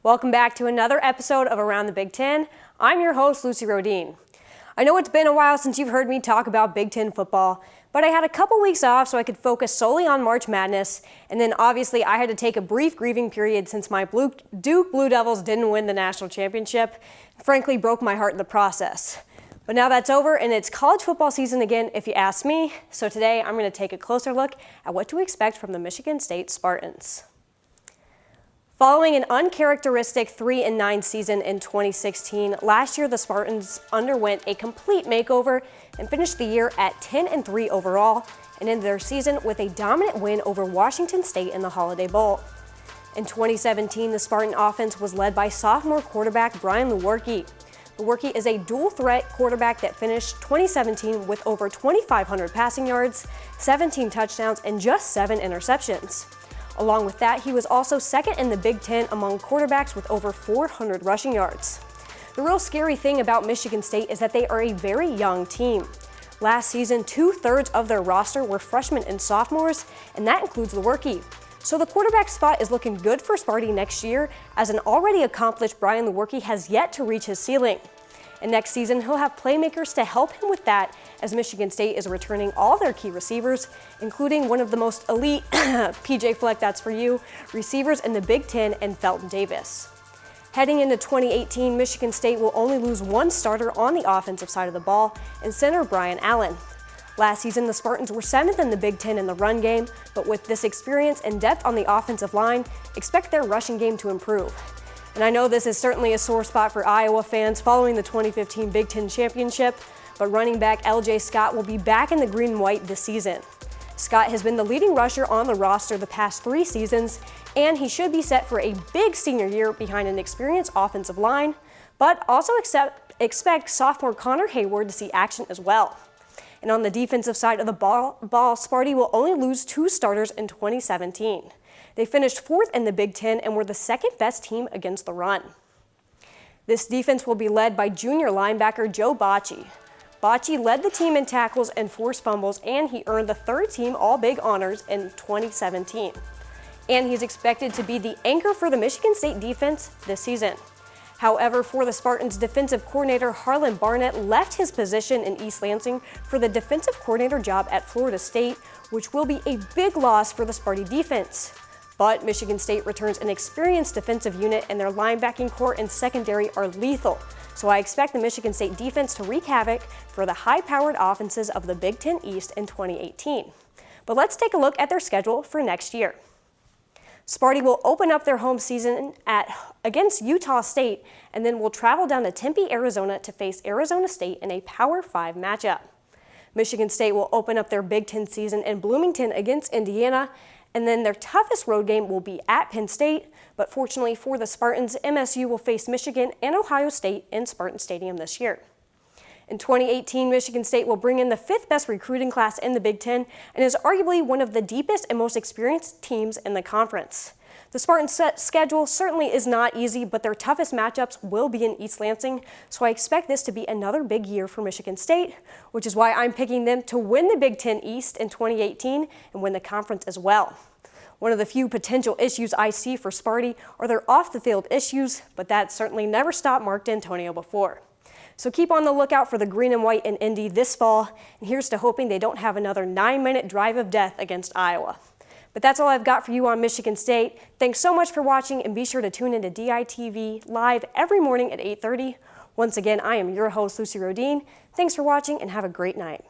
Welcome back to another episode of Around the Big Ten. I'm your host, Lucy Rohden. I know it's been a while since you've heard me talk about Big Ten football, but I had a couple weeks off so I could focus solely on March Madness, and then obviously I had to take a brief grieving period since my Duke Blue Devils didn't win the national championship. Frankly, broke my heart in the process. But now that's over, and it's college football season again, if you ask me. So today I'm going to take a closer look at what to expect from the Michigan State Spartans. Following an uncharacteristic 3-9 season in 2016, last year the Spartans underwent a complete makeover and finished the year at 10-3 overall and ended their season with a dominant win over Washington State in the Holiday Bowl. In 2017, the Spartan offense was led by sophomore quarterback Brian Lewerke. Lewerke is a dual-threat quarterback that finished 2017 with over 2,500 passing yards, 17 touchdowns, and just 7 interceptions. Along with that, he was also second in the Big Ten among quarterbacks with over 400 rushing yards. The real scary thing about Michigan State is that they are a very young team. Last season, 2/3 of their roster were freshmen and sophomores, and that includes Lewerke. So the quarterback spot is looking good for Sparty next year, as an already accomplished Brian Lewerke has yet to reach his ceiling. And next season, he'll have playmakers to help him with that, as Michigan State is returning all their key receivers, including one of the most elite, PJ Fleck, that's for you, receivers in the Big Ten and Felton Davis. Heading into 2018, Michigan State will only lose one starter on the offensive side of the ball, and center Brian Allen. Last season, the Spartans were 7th in the Big Ten in the run game, but with this experience and depth on the offensive line, expect their rushing game to improve. And I know this is certainly a sore spot for Iowa fans following the 2015 Big Ten Championship, but running back LJ Scott will be back in the green and white this season. Scott has been the leading rusher on the roster the past 3 seasons, and he should be set for a big senior year behind an experienced offensive line, but also expect sophomore Connor Hayward to see action as well. And on the defensive side of the ball, Sparty will only lose 2 starters in 2017. They finished 4th in the Big Ten and were the 2nd best team against the run. This defense will be led by junior linebacker Joe Bocci. Bocci led the team in tackles and forced fumbles, and he earned the 3rd team All-Big honors in 2017. And he's expected to be the anchor for the Michigan State defense this season. However, for the Spartans, defensive coordinator Harlan Barnett left his position in East Lansing for the defensive coordinator job at Florida State, which will be a big loss for the Sparty defense. But Michigan State returns an experienced defensive unit, and their linebacking core and secondary are lethal. So I expect the Michigan State defense to wreak havoc for the high-powered offenses of the Big Ten East in 2018. But let's take a look at their schedule for next year. Sparty will open up their home season against Utah State, and then will travel down to Tempe, Arizona to face Arizona State in a Power 5 matchup. Michigan State will open up their Big Ten season in Bloomington against Indiana, and then their toughest road game will be at Penn State, but fortunately for the Spartans, MSU will face Michigan and Ohio State in Spartan Stadium this year. In 2018, Michigan State will bring in the 5th best recruiting class in the Big Ten and is arguably one of the deepest and most experienced teams in the conference. The Spartans' schedule certainly is not easy, but their toughest matchups will be in East Lansing, so I expect this to be another big year for Michigan State, which is why I'm picking them to win the Big Ten East in 2018 and win the conference as well. One of the few potential issues I see for Sparty are their off-the-field issues, but that certainly never stopped Mark D'Antonio before. So keep on the lookout for the green and white in Indy this fall, and here's to hoping they don't have another 9-minute drive of death against Iowa. But that's all I've got for you on Michigan State. Thanks so much for watching, and be sure to tune into DITV live every morning at 8:30. Once again, I am your host, Lucy Rohden. Thanks for watching, and have a great night.